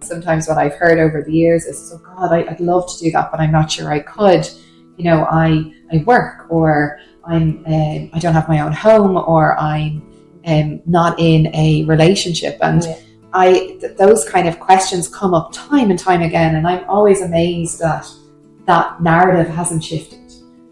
sometimes what I've heard over the years is, oh God, I'd love to do that, but I'm not sure I could. You know, I work, or I don't have my own home, or I'm not in a relationship. And those kind of questions come up time and time again. And I'm always amazed that narrative hasn't shifted.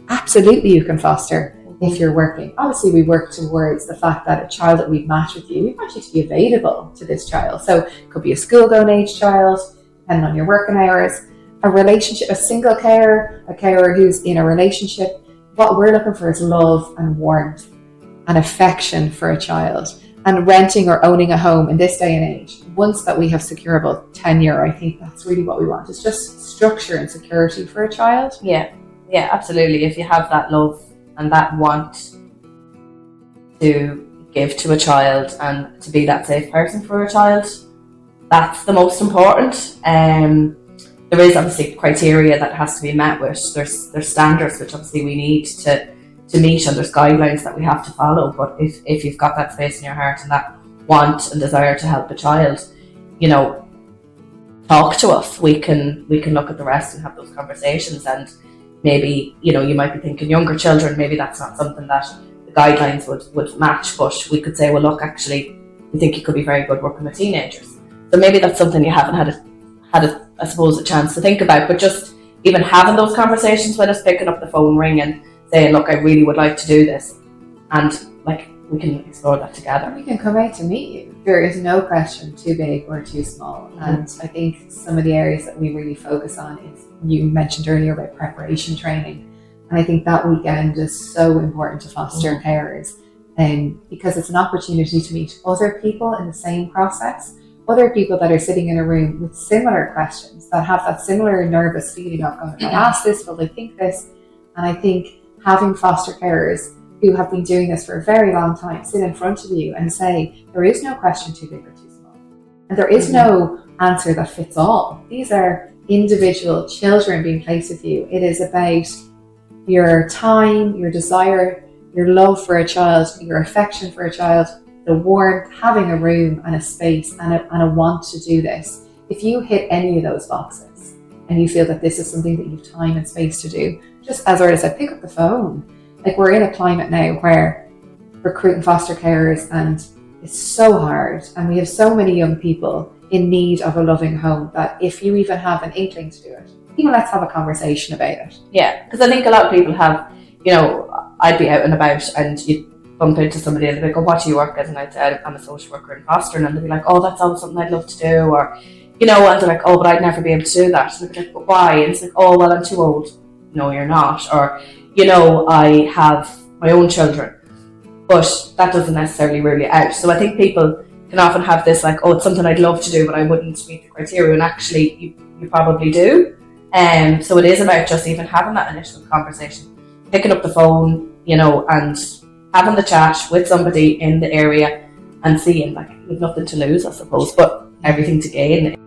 Absolutely, you can foster if you're working. Obviously, we work towards the fact that a child that we've matched with you, we want you to be available to this child. So it could be a school-going age child, depending on your working hours. A relationship, a single carer, a carer who's in a relationship. What we're looking for is love and warmth and affection for a child. And renting or owning a home in this day and age, once that we have securable tenure, I think that's really what we want. It's just structure and security for a child. Yeah, absolutely. If you have that love and that want to give to a child and to be that safe person for a child, that's the most important. There is obviously criteria that has to be met with. There's standards which obviously we need to meet, and there's guidelines that we have to follow. But if you've got that space in your heart and that want and desire to help a child, you know, talk to us. We can look at the rest and have those conversations. And maybe, you know, you might be thinking younger children, maybe that's not something that the guidelines would match, but we could say, well, look, actually, we think you could be very good working with teenagers. So maybe that's something you haven't had I suppose, a chance to think about. But just even having those conversations with us, picking up the phone, ringing, saying, look, I really would like to do this, and like, we can explore that together. We can come out to meet you. There is no question too big or too small. And I think some of the areas that we really focus on is, you mentioned earlier about preparation training, and I think that weekend is so important to foster carers, because it's an opportunity to meet other people in the same process, other people that are sitting in a room with similar questions, that have that similar nervous feeling of going, I ask this, will they think this? And I think having foster carers who have been doing this for a very long time sit in front of you and say, there is no question too big or too small. And there is no answer that fits all. These are individual children being placed with you. It is about your time, your desire, your love for a child, your affection for a child, the warmth, having a room and a space and a want to do this. If you hit any of those boxes and you feel that this is something that you have time and space to do, just as Orla said, pick up the phone. Like, we're in a climate now where recruiting foster carers, and it's so hard, and we have so many young people in need of a loving home, that if you even have an inkling to do it, even let's have a conversation about it. Yeah, because I think a lot of people have, you know, I'd be out and about and you'd bump into somebody and they'd be like, oh, what do you work as? And I'd say, I'm a social worker in fostering, and they'd be like, oh, that's always something I'd love to do, or, you know, and they're like, oh, but I'd never be able to do that. And I'd be like, but why? And it's like, oh, well, I'm too old. No, you're not. Or, you know, I have my own children, but that doesn't necessarily rule you out. So I think people can often have this like, oh, it's something I'd love to do, but I wouldn't meet the criteria, and actually you probably do. So it is about just even having that initial conversation, picking up the phone, you know, and having the chat with somebody in the area and seeing, like, we've nothing to lose, I suppose, but everything to gain.